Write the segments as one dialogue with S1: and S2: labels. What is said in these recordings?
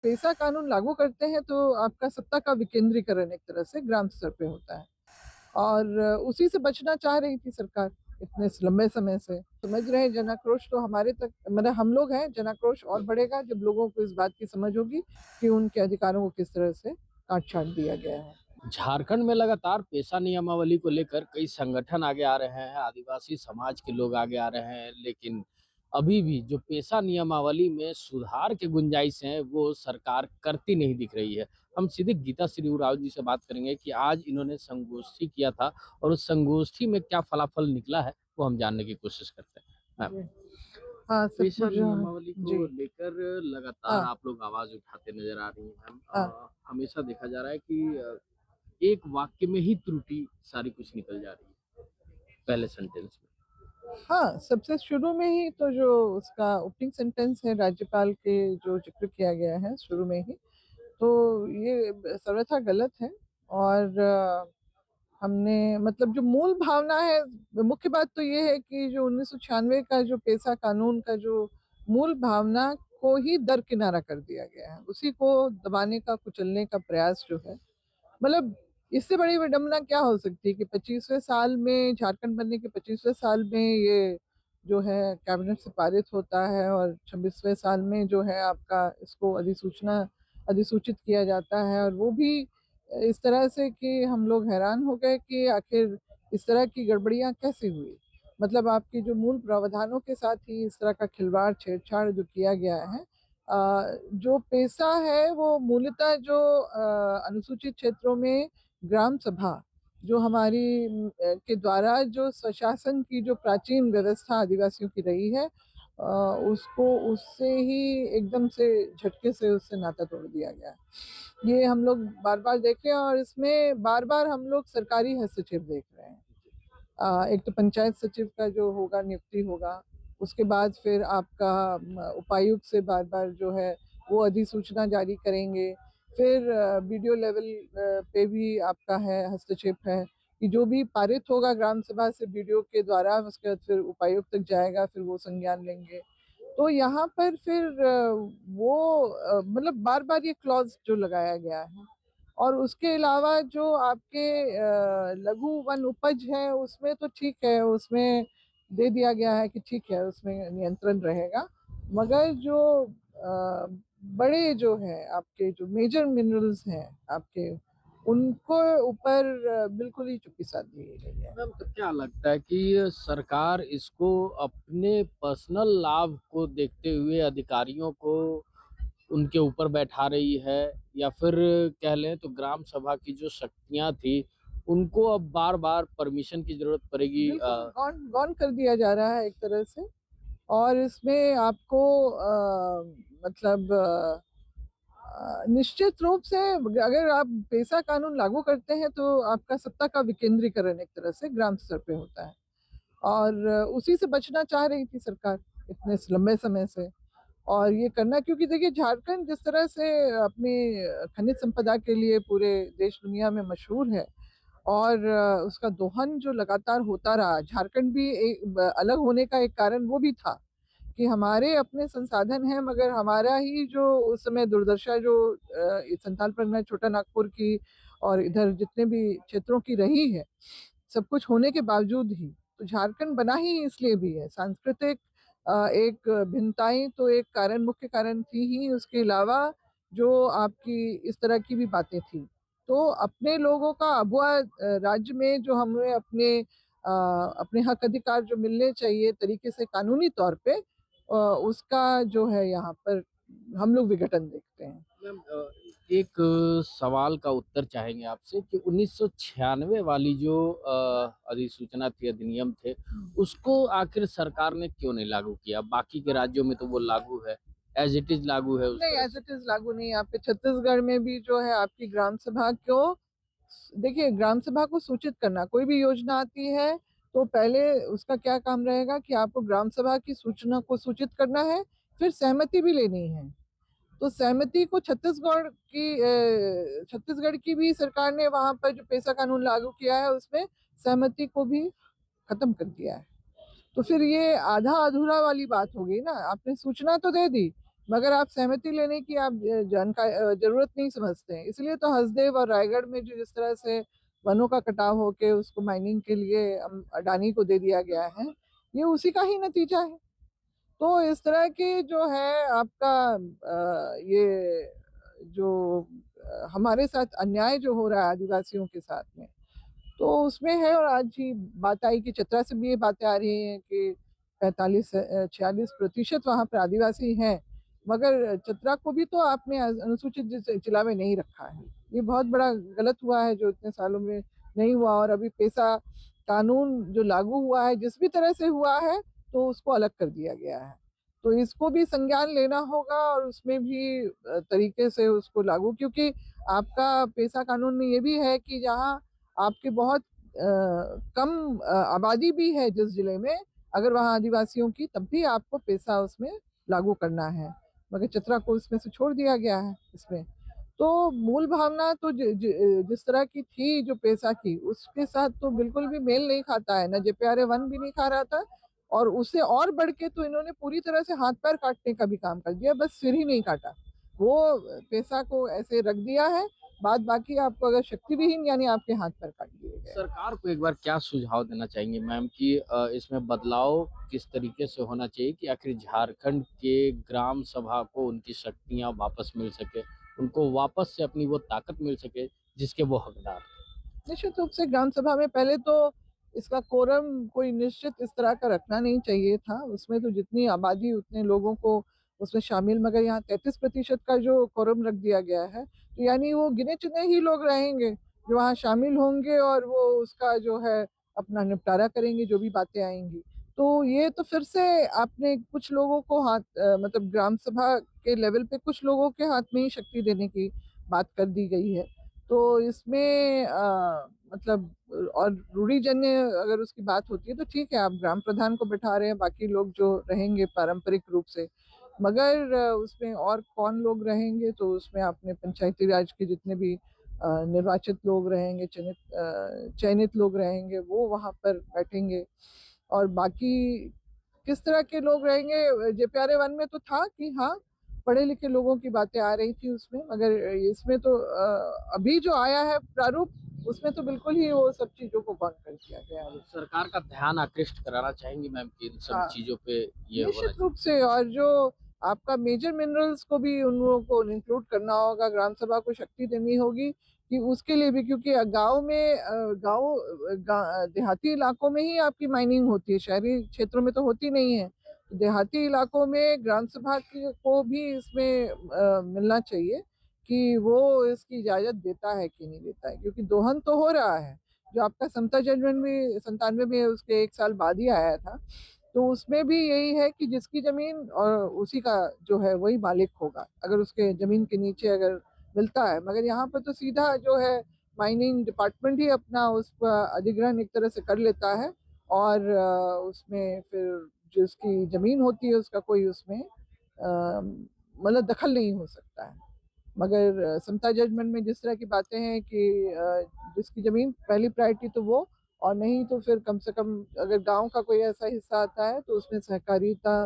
S1: पेसा कानून लागू करते हैं तो आपका सत्ता का विकेंद्रीकरण एक तरह से ग्राम स्तर पे होता है और उसी से बचना चाह रही थी सरकार इतने लंबे समय से। समझ रहे हैं, जन आक्रोश तो हमारे तक मतलब हम लोग हैं, जन आक्रोश और बढ़ेगा जब लोगों को इस बात की समझ होगी कि उनके अधिकारों को किस तरह से काट छाट दिया गया है।
S2: झारखंड में लगातार पेशा नियमावली को लेकर कई संगठन आगे आ रहे हैं, आदिवासी समाज के लोग आगे आ रहे हैं, लेकिन अभी भी जो पेशा नियमावली में सुधार के गुंजाइश हैं वो सरकार करती नहीं दिख रही है। हम सीधे गीता श्री उरांव जी से बात करेंगे कि आज इन्होंने संगोष्ठी किया था और उस संगोष्ठी में क्या फलाफल निकला है वो हम जानने की कोशिश करते हैं।
S1: जी। हाँ, सब
S2: पेशा
S1: कुछ।
S2: नियमावली को
S1: जी।
S2: लेकर लगातार
S1: हाँ।
S2: आप लोग आवाज उठाते नजर आ रही हैं मैम।
S1: हाँ।
S2: हमेशा देखा जा रहा है कि एक वाक्य में ही त्रुटि सारी कुछ निकल जा रही है पहले सेंटेंस में।
S1: हाँ, सबसे शुरू में ही तो जो उसका ओपनिंग सेंटेंस है राज्यपाल के जो जिक्र किया गया है शुरू में ही, तो ये सर्वथा गलत है। और हमने मतलब जो मूल भावना है, मुख्य बात तो ये है कि जो 1996 का जो पेशा कानून का जो मूल भावना को ही दरकिनारा कर दिया गया है, उसी को दबाने का कुचलने का प्रयास जो है, मतलब इससे बड़ी विडंबना क्या हो सकती है कि 25वें साल में, झारखंड बनने के 25वें साल में ये जो है कैबिनेट से पारित होता है और 26वें साल में जो है आपका इसको अधिसूचित किया जाता है, और वो भी इस तरह से कि हम लोग हैरान हो गए कि आखिर इस तरह की गड़बड़ियां कैसे हुई। मतलब आपकी जो मूल प्रावधानों के साथ ही इस तरह का खिलवाड़ छेड़छाड़ जो किया गया है। जो पेशा है वो मूलतः जो अनुसूचित क्षेत्रों में ग्राम सभा जो हमारी के द्वारा जो स्वशासन की जो प्राचीन व्यवस्था आदिवासियों की रही है, उसको उससे ही एकदम से झटके से उससे नाता तोड़ दिया गया। ये हम लोग बार बार देखे और इसमें बार बार हम लोग सरकारी हस्तक्षेप देख रहे हैं। एक तो पंचायत सचिव का जो होगा नियुक्ति होगा, उसके बाद फिर आपका उपायुक्त से बार बार जो है वो अधिसूचना जारी करेंगे। फिर बीडीओ लेवल पे भी आपका है हस्तक्षेप है कि जो भी पारित होगा ग्राम सभा से बीडीओ के द्वारा, उसके बाद फिर उपायुक्त तक जाएगा, फिर वो संज्ञान लेंगे। तो यहाँ पर फिर वो मतलब बार बार ये क्लॉज जो लगाया गया है। और उसके अलावा जो आपके लघु वन उपज है उसमें तो ठीक है, उसमें दे दिया गया है कि ठीक है उसमें नियंत्रण रहेगा। मगर जो बड़े जो है आपके जो मेजर मिनरल्स हैं आपके, उनको ऊपर बिल्कुल ही चुप्पी साध दी गई है।
S2: मैम तो क्या लगता है कि सरकार इसको अपने पर्सनल लाभ को देखते हुए अधिकारियों को उनके ऊपर बैठा रही है, या फिर कह लें तो ग्राम सभा की जो शक्तियां थी उनको अब बार बार परमिशन की जरूरत पड़ेगी?
S1: बिल्कुल गौन गौन कर दिया जा रहा है एक तरह से। और इसमें आपको मतलब निश्चित रूप से अगर आप पेशा कानून लागू करते हैं तो आपका सत्ता का विकेंद्रीकरण एक तरह से ग्राम स्तर पे होता है और उसी से बचना चाह रही थी सरकार इतने लंबे समय से। और ये करना क्योंकि देखिए झारखंड जिस तरह से अपनी खनिज संपदा के लिए पूरे देश दुनिया में मशहूर है, और उसका दोहन जो लगातार होता रहा, झारखंड भी एक अलग होने का एक कारण वो भी था कि हमारे अपने संसाधन हैं, मगर हमारा ही जो उस समय दुर्दशा जो संथाल परगना छोटा नागपुर की और इधर जितने भी क्षेत्रों की रही है, सब कुछ होने के बावजूद ही तो झारखंड बना ही इसलिए भी है। सांस्कृतिक एक भिन्नताएं तो एक कारण, मुख्य कारण थी ही, उसके अलावा जो आपकी इस तरह की भी बातें थी। तो अपने लोगों का अबुआ राज्य में जो हमें अपने हक अधिकार जो मिलने चाहिए तरीके से कानूनी तौर पे, उसका जो है यहाँ पर हम लोग विघटन देखते हैं।
S2: मैम एक सवाल का उत्तर चाहेंगे आपसे कि 1996 वाली जो अधिसूचना थी, अधिनियम थे, उसको आखिर सरकार ने क्यों नहीं लागू किया? बाकी के राज्यों में तो वो लागू है, एज इट इज लागू है उस
S1: नहीं,
S2: तरह
S1: एज
S2: से।
S1: इट इज लागू नहीं। यहाँ पे छत्तीसगढ़ में भी जो है आपकी ग्राम सभा को, देखिए ग्राम सभा को सूचित करना, कोई भी योजना आती है तो पहले उसका क्या काम रहेगा कि आपको ग्राम सभा की सूचना को सूचित करना है, फिर सहमति भी लेनी है। तो सहमति को छत्तीसगढ़ की भी सरकार ने वहां पर जो पेशा कानून लागू किया है उसमें सहमति को भी खत्म कर दिया है। तो फिर ये आधा अधूरा वाली बात हो गई ना, आपने सूचना तो दे दी मगर आप सहमति लेने की आप ज़रूरत नहीं समझते हैं। इसलिए तो हसदेव और रायगढ़ में जो जिस तरह से वनों का कटाव होके उसको माइनिंग के लिए अडानी को दे दिया गया है, ये उसी का ही नतीजा है। तो इस तरह की जो है आपका ये जो हमारे साथ अन्याय जो हो रहा है आदिवासियों के साथ में, तो उसमें है। और आज ही बात आई कि चतरा से भी ये बातें आ रही हैं कि 45-46% वहाँ पर आदिवासी हैं, मगर चतरा को भी तो आपने अनुसूचित जिला में नहीं रखा है। ये बहुत बड़ा गलत हुआ है जो इतने सालों में नहीं हुआ। और अभी पेसा कानून जो लागू हुआ है जिस भी तरह से हुआ है, तो उसको अलग कर दिया गया है। तो इसको भी संज्ञान लेना होगा और उसमें भी तरीके से उसको लागू, क्योंकि आपका पेसा कानून में ये भी है कि जहाँ आपकी बहुत कम आबादी भी है जिस जिले में, अगर वहाँ आदिवासियों की, तब भी आपको पेसा उसमें लागू करना है। मगर चतरा को इसमें से छोड़ दिया गया है इसमें। तो मूल भावना तो जिस तरह की थी जो पेशा की, उसके साथ तो बिल्कुल भी मेल नहीं खाता है। न जेपीआरए वन भी नहीं खा रहा था, और उससे और बढ़ के तो इन्होंने पूरी तरह से हाथ पैर काटने का भी काम कर दिया, बस सिर ही नहीं काटा। वो पेशा को ऐसे रख दिया है, बाद बाकी आपको अगर शक्ति विहीन, यानी आपके हाथ पैर काट दिए गए हैं।
S2: सरकार को एक बार क्या सुझाव देना चाहेंगे मैम कि इसमें बदलाव किस तरीके से होना चाहिए कि आखिर झारखंड के ग्राम सभा को उनकी शक्तियां वापस मिल सके, उनको वापस से अपनी वो ताकत मिल सके जिसके वो हकदार थे?
S1: निश्चित रूप से ग्राम सभा में पहले तो इसका कोरम कोई निश्चित इस तरह का रखना नहीं चाहिए था। उसमें तो जितनी आबादी उतने लोगों को उसमें शामिल, मगर यहाँ 33% का जो कोरम रख दिया गया है, तो यानी वो गिने चुने ही लोग रहेंगे जो वहाँ शामिल होंगे, और वो उसका जो है अपना निपटारा करेंगे जो भी बातें आएंगी। तो ये तो फिर से आपने कुछ लोगों को हाथ मतलब ग्राम सभा के लेवल पे कुछ लोगों के हाथ में ही शक्ति देने की बात कर दी गई है। तो इसमें मतलब और रूढ़िजन्य अगर उसकी बात होती है तो ठीक है, आप ग्राम प्रधान को बिठा रहे हैं, बाकी लोग जो रहेंगे पारंपरिक रूप से। मगर उसमें और कौन लोग रहेंगे, तो उसमें आपने पंचायती राज के जितने भी निर्वाचित लोग रहेंगे, चयनित लोग रहेंगे, वो वहाँ पर बैठेंगे। और बाकी किस तरह के लोग रहेंगे, जेपीआरए वन में तो था कि हाँ, पढ़े लिखे लोगों की बातें आ रही थी उसमें, मगर इसमें तो अभी जो आया है प्रारूप, उसमें तो बिल्कुल ही वो सब चीजों को बंद कर दिया गया है।
S2: और सरकार का ध्यान आकृष्ट कराना चाहेंगी मैम कि इन सब
S1: हाँ,
S2: चीजों पे ये होना
S1: निश्चित
S2: चाहिए?
S1: रूप से। और जो आपका मेजर मिनरल्स को भी उन लोगों को इंक्लूड करना होगा, ग्राम सभा को शक्ति देनी होगी कि उसके लिए भी, क्योंकि गांव में देहाती इलाकों में ही आपकी माइनिंग होती है, शहरी क्षेत्रों में तो होती नहीं है। देहाती इलाकों में ग्राम सभा को भी इसमें मिलना चाहिए कि वो इसकी इजाजत देता है कि नहीं देता है, क्योंकि दोहन तो हो रहा है। जो आपका समता जजमेंट भी 97 में उसके 1 साल बाद ही आया था, तो उसमें भी यही है कि जिसकी जमीन और उसी का जो है वही मालिक होगा, अगर उसके जमीन के नीचे अगर मिलता है। मगर यहाँ पर तो सीधा जो है माइनिंग डिपार्टमेंट ही अपना उस पर अधिग्रहण एक तरह से कर लेता है, और उसमें फिर जिसकी जमीन होती है उसका कोई उसमें मतलब दखल नहीं हो सकता है। मगर समता जजमेंट में जिस तरह की बातें हैं कि जिसकी जमीन पहली प्रायोरिटी तो वो, और नहीं तो फिर कम से कम अगर गांव का कोई ऐसा हिस्सा आता है तो उसमें सहकारिता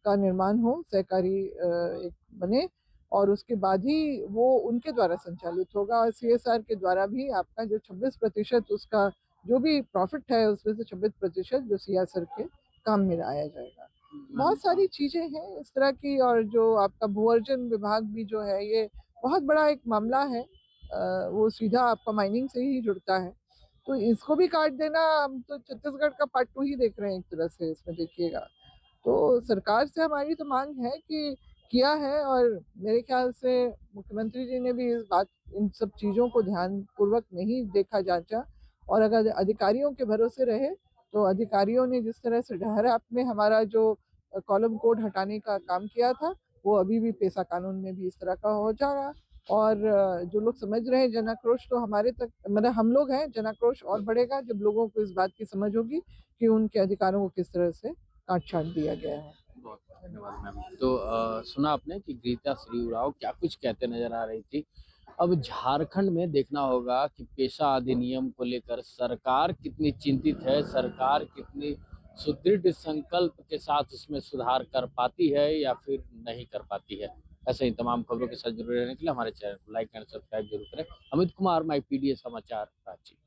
S1: का निर्माण हो, सहकारी एक बने, और उसके बाद ही वो उनके द्वारा संचालित होगा। और सीएसआर के द्वारा भी आपका जो 26% उसका जो भी प्रॉफिट है, उसमें से 26% जो सीएसआर के काम में आया जाएगा।
S2: मैम
S1: बहुत सारी चीजें हैं इस तरह की। और जो आपका भूअर्जन विभाग भी जो है, ये बहुत बड़ा एक मामला है। वो सीधा आपका माइनिंग से ही जुड़ता है, तो इसको भी काट देना, हम तो छत्तीसगढ़ का पार्ट 2 ही देख रहे हैं एक तरह से इसमें, देखिएगा। तो सरकार से हमारी तो मांग है कि किया है, और मेरे ख्याल से मुख्यमंत्री जी ने भी इस बात, इन सब चीज़ों को ध्यान पूर्वक नहीं देखा जांचा। और अगर अधिकारियों के भरोसे रहे, तो अधिकारियों ने जिस तरह से डहराप में हमारा जो कॉलम कोड हटाने का काम किया था, वो अभी भी पेशा कानून में भी इस तरह का हो जाएगा। और जो लोग समझ रहे हैं, जन आक्रोश तो हमारे तक, मतलब हम लोग हैं, जन आक्रोश और बढ़ेगा जब लोगों को इस बात की समझ होगी कि उनके अधिकारों को किस तरह से काट छाट दिया गया है।
S2: बहुत धन्यवाद मैम। तो सुना आपने कि गीता श्री उरांव क्या कुछ कहते नजर आ रही थी। अब झारखंड में देखना होगा कि पेशा अधिनियम को लेकर सरकार कितनी चिंतित है, सरकार कितनी सुदृढ़ संकल्प के साथ उसमें सुधार कर पाती है या फिर नहीं कर पाती है। ऐसे ही तमाम खबरों के साथ जुड़े रहने के लिए हमारे चैनल को लाइक एंड सब्सक्राइब जरूर करें। अमित कुमार, माई पीडीए समाचार, रांची।